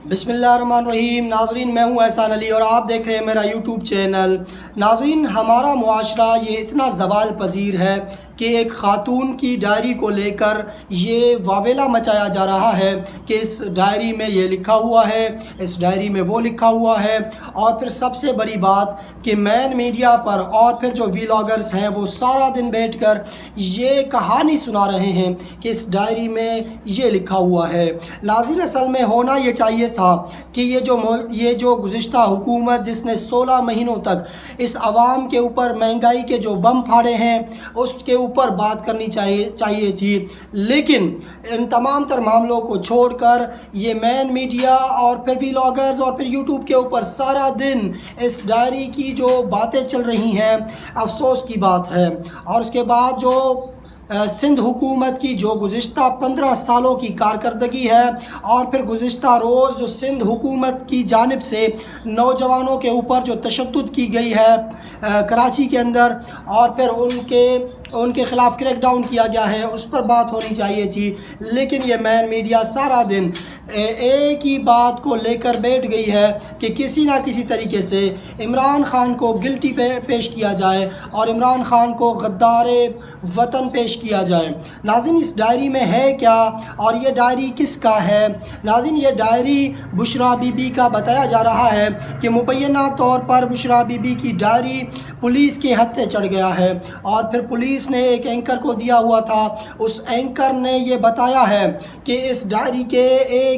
बिस्मिल्लाहिर्रहमानिर्रहीम। नाज़रीन, मैं हूँ एहसान अली और आप देख रहे हैं मेरा यूट्यूब चैनल। नाज़रीन, हमारा मुआशरा ये इतना ज़वाल पजीर है कि एक ख़ातून की डायरी को लेकर ये वावेला मचाया जा रहा है कि इस डायरी में ये लिखा हुआ है, इस डायरी में वो लिखा हुआ है। और फिर सबसे बड़ी बात कि मैन मीडिया पर और फिर जो वीलॉगर्स हैं वो सारा दिन बैठकर ये कहानी सुना रहे हैं कि इस डायरी में ये लिखा हुआ है। नाज़रीन, असल में होना ये चाहिए था कि ये जो गुज़िश्ता हुकूमत जिसने 16 महीनों तक इस आवाम के ऊपर महंगाई के जो बम फाड़े हैं उसके ऊपर बात करनी चाहिए थी, लेकिन इन तमाम तर मामलों को छोड़कर ये मैन मीडिया और फिर व्लॉगर्स और फिर यूट्यूब के ऊपर सारा दिन इस डायरी की जो बातें चल रही हैं, अफसोस की बात है। और उसके बाद जो सिंध हुकूमत की जो गुज़िश्ता 15 सालों की कारकर्दगी है और फिर गुज़िश्ता रोज़ जो सिंध हुकूमत की जानिब से नौजवानों के ऊपर जो तशद्दुद की गई है कराची के अंदर और फिर उनके ख़िलाफ़ क्रैक डाउन किया गया है, उस पर बात होनी चाहिए थी। लेकिन ये मैन मीडिया सारा दिन एक ही बात को लेकर बैठ गई है कि किसी ना किसी तरीके से इमरान ख़ान को गिल्टी पेश किया जाए और इमरान ख़ान को गद्दार वतन पेश किया जाए। नाज़रीन, इस डायरी में है क्या और ये डायरी किसका है? नाज़रीन, ये डायरी बुशरा बीबी का बताया जा रहा है कि मुबैना तौर पर बुशरा बीबी की डायरी पुलिस के हत्थे चढ़ गया है और फिर पुलिस ने एक एंकर को दिया हुआ था। उस एंकर ने ये बताया है कि इस डायरी के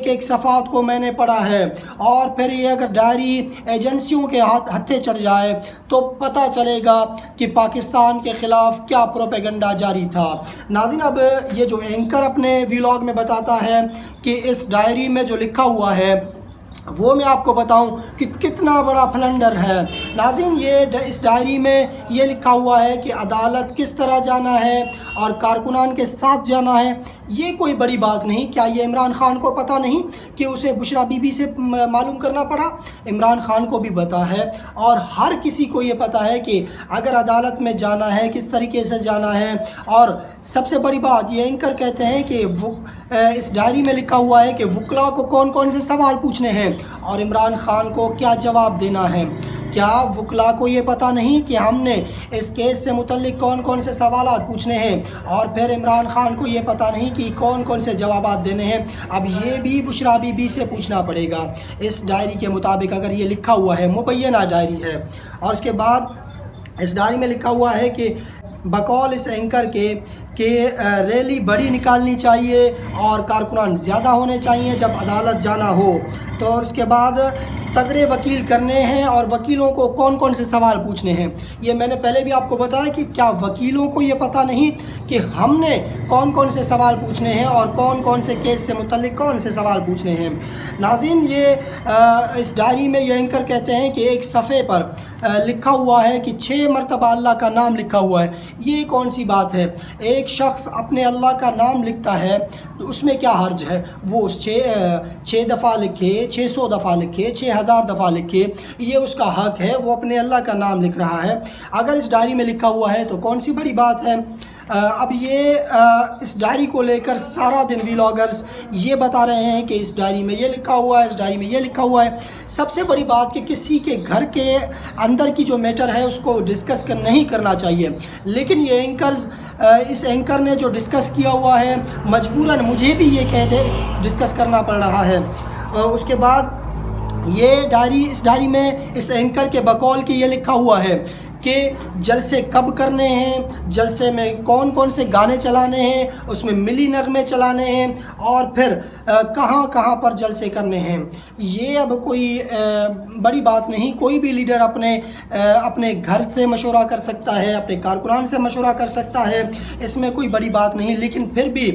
एक सफ़ात को मैंने पढ़ा है और फिर ये अगर डायरी एजेंसियों के हत्थे चढ़ जाए तो पता चलेगा कि पाकिस्तान के ख़िलाफ़ क्या प्रोपेगेंडा जारी था। नाज़रीन, अब ये जो एंकर अपने व्लॉग में बताता है कि इस डायरी में जो लिखा हुआ है वो मैं आपको बताऊं कि कितना बड़ा फ्लंडर है। नाज़रीन, इस डायरी में ये लिखा हुआ है कि अदालत किस तरह जाना है और कारकुनान के साथ जाना है। ये कोई बड़ी बात नहीं। क्या ये इमरान ख़ान को पता नहीं कि उसे बुशरा बीबी से मालूम करना पड़ा? इमरान ख़ान को भी पता है और हर किसी को ये पता है कि अगर अदालत में जाना है किस तरीके से जाना है। और सबसे बड़ी बात, ये एंकर कहते हैं कि इस डायरी में लिखा हुआ है कि वकला को कौन कौन से सवाल पूछने हैं और इमरान ख़ान को क्या जवाब देना है। क्या वकला को ये पता नहीं कि हमने इस केस से मुतल्लिक कौन कौन से सवाल पूछने हैं और फिर इमरान ख़ान को ये पता नहीं कि कौन कौन से जवाब देने हैं? अब ये भी बुशरा बीबी से पूछना पड़ेगा। इस डायरी के मुताबिक अगर ये लिखा हुआ है, मुबैना डायरी है, और उसके बाद इस डायरी में लिखा हुआ है कि बकौल इस एंकर के रैली बड़ी निकालनी चाहिए और कारकुनान ज़्यादा होने चाहिए जब अदालत जाना हो। तो और उसके बाद तगड़े वकील करने हैं और वकीलों को कौन कौन से सवाल पूछने हैं। ये मैंने पहले भी आपको बताया कि क्या वकीलों को ये पता नहीं कि हमने कौन कौन से सवाल पूछने हैं और कौन कौन से केस से मुतल्लिक कौन से सवाल पूछने हैं। नाज़रीन, इस डायरी में ये एंकर कहते हैं कि एक सफ़े पर लिखा हुआ है कि 6 मरतबा अल्लाह का नाम लिखा हुआ है। ये कौन सी बात है? एक शख्स अपने अल्लाह का नाम लिखता है तो उसमें क्या हर्ज है? वो 6 दफ़ा लिखे, 600 दफ़ा लिखे, 6000 दफ़ा लिखे, ये उसका हक है। वो अपने अल्लाह का नाम लिख रहा है। अगर इस डायरी में लिखा हुआ है तो कौन सी बड़ी बात है? अब इस डायरी को लेकर सारा दिन व्लॉगर्स ये बता रहे हैं कि इस डायरी में ये लिखा हुआ है, इस डायरी में ये लिखा हुआ है। सबसे बड़ी बात कि किसी के घर के अंदर की जो मैटर है उसको डिस्कस नहीं करना चाहिए, लेकिन ये एंकर्स इस एंकर ने जो डिस्कस किया हुआ है मजबूरन मुझे भी ये डिस्कस करना पड़ रहा है। उसके बाद इस डायरी में इस एंकर के बकौल की ये लिखा हुआ है कि जलसे कब करने हैं, जलसे में कौन कौन से गाने चलाने हैं, उसमें मिली नगमे चलाने हैं और फिर कहाँ कहाँ पर जलसे करने हैं। ये अब कोई बड़ी बात नहीं। कोई भी लीडर अपने घर से मशवरा कर सकता है, अपने कारकुनान से मशवरा कर सकता है, इसमें कोई बड़ी बात नहीं। लेकिन फिर भी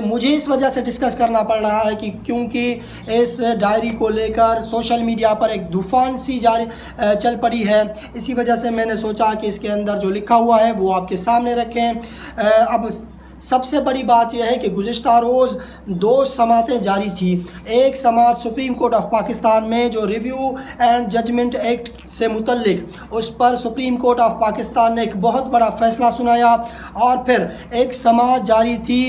मुझे इस वजह से डिस्कस करना पड़ रहा है कि क्योंकि इस डायरी को लेकर सोशल मीडिया पर एक तूफान सी चल पड़ी है। इसी वजह से मैंने सोचा कि इसके अंदर जो लिखा हुआ है वो आपके सामने रखें। अब سب سے بڑی بات یہ ہے کہ گزشتہ روز دو سماعتیں جاری تھی. ایک سماعت سپریم کورٹ آف پاکستان میں جو ریویو اینڈ ججمنٹ ایکٹ سے متعلق اس پر سپریم کورٹ آف پاکستان نے ایک بہت بڑا فیصلہ سنایا, اور پھر ایک سماعت جاری تھی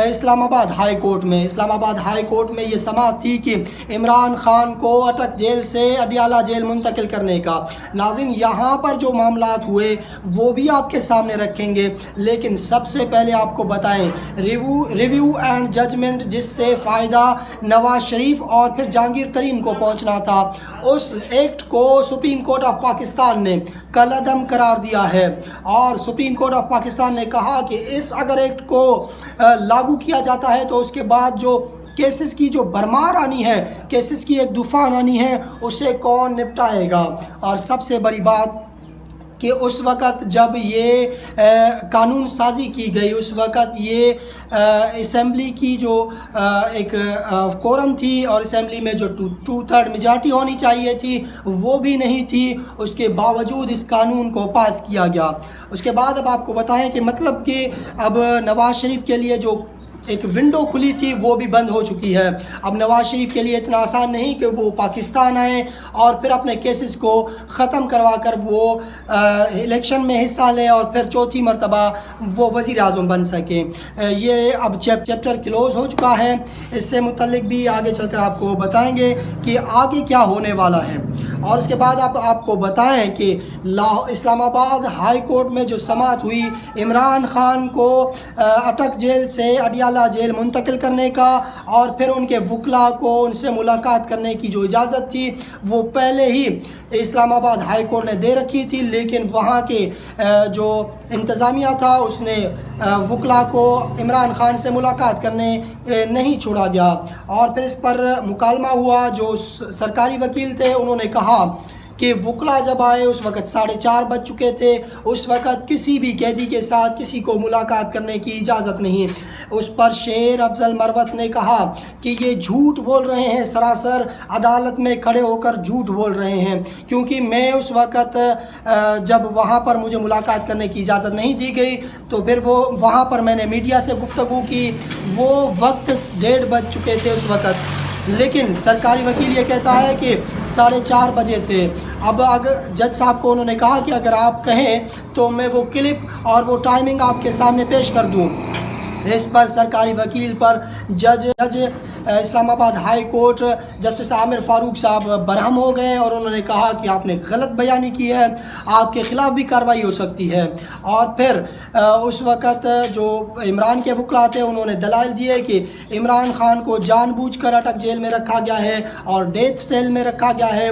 اسلام آباد ہائی کورٹ میں. اسلام آباد ہائی کورٹ میں یہ سماعت تھی کہ عمران خان کو اٹک جیل سے اڈیالہ جیل منتقل کرنے کا. ناظرین, یہاں پر جو معاملات ہوئے وہ بھی آپ کے سامنے رکھیں گے, لیکن سب سے پہلے آپ کو بتائیں ریویو اینڈ ججمنٹ جس سے فائدہ نواز شریف اور پھر جہانگیر ترین کو پہنچنا تھا, اس ایکٹ کو سپریم کورٹ آف پاکستان نے کالعدم قرار دیا ہے. اور سپریم کورٹ آف پاکستان نے کہا کہ اس اگر ایکٹ کو لاگو کیا جاتا ہے تو اس کے بعد جو کیسز کی جو بھرمار آنی ہے, کیسز کی ایک طوفان آنی ہے, اسے کون نپٹائے گا. اور سب سے بڑی بات کہ اس وقت جب یہ قانون سازی کی گئی, اس وقت یہ اسمبلی کی جو ایک کورم تھی اور اسمبلی میں جو 2/3 میجارٹی ہونی چاہیے تھی وہ بھی نہیں تھی. اس کے باوجود اس قانون کو پاس کیا گیا. اس کے بعد اب آپ کو بتائیں کہ مطلب کہ اب نواز شریف کے لیے جو ایک ونڈو کھلی تھی وہ بھی بند ہو چکی ہے. اب نواز شریف کے لیے اتنا آسان نہیں کہ وہ پاکستان آئیں اور پھر اپنے کیسز کو ختم کروا کر وہ الیکشن میں حصہ لیں اور پھر چوتھی مرتبہ وہ وزیر اعظم بن سکیں. یہ اب چیپٹر کلوز ہو چکا ہے. اس سے متعلق بھی آگے چل کر آپ کو بتائیں گے کہ آگے کیا ہونے والا ہے. اور اس کے بعد آپ کو بتائیں کہ اسلام آباد ہائی کورٹ میں جو سماعت ہوئی عمران خان کو اٹک جیل سے اڈیالہ جیل منتقل کرنے کا اور پھر ان کے وکلاء کو ان سے ملاقات کرنے کی جو اجازت تھی وہ پہلے ہی اسلام آباد ہائی کورٹ نے دے رکھی تھی, لیکن وہاں کے جو انتظامیہ تھا اس نے وکلاء کو عمران خان سے ملاقات کرنے نہیں چھوڑا گیا. اور پھر اس پر مکالمہ ہوا. جو سرکاری وکیل تھے انہوں نے کہا کہ وکلاء جب آئے اس وقت 4:30 بج چکے تھے. اس وقت کسی بھی قیدی کے ساتھ کسی کو ملاقات کرنے کی اجازت نہیں. اس پر شیر افضل مروت نے کہا کہ یہ جھوٹ بول رہے ہیں, سراسر عدالت میں کھڑے ہو کر جھوٹ بول رہے ہیں, کیونکہ میں اس وقت جب وہاں پر مجھے ملاقات کرنے کی اجازت نہیں دی گئی تو پھر وہ وہاں پر میں نے میڈیا سے گفتگو کی. وہ وقت 1:30 بج چکے تھے اس وقت, لیکن سرکاری وکیل یہ کہتا ہے کہ 4:30 بجے تھے. اب اگر جج صاحب کو انہوں نے کہا کہ اگر آپ کہیں تو میں وہ کلپ اور وہ ٹائمنگ آپ کے سامنے پیش کر دوں. اس پر سرکاری وکیل پر جج اسلام آباد ہائی کورٹ جسٹس عامر فاروق صاحب برہم ہو گئے اور انہوں نے کہا کہ آپ نے غلط بیانی کی ہے, آپ کے خلاف بھی کارروائی ہو سکتی ہے. اور پھر اس وقت جو عمران کے وکلاء تھے انہوں نے دلائل دیے کہ عمران خان کو جان بوجھ کر اٹک جیل میں رکھا گیا ہے اور ڈیتھ سیل میں رکھا گیا ہے.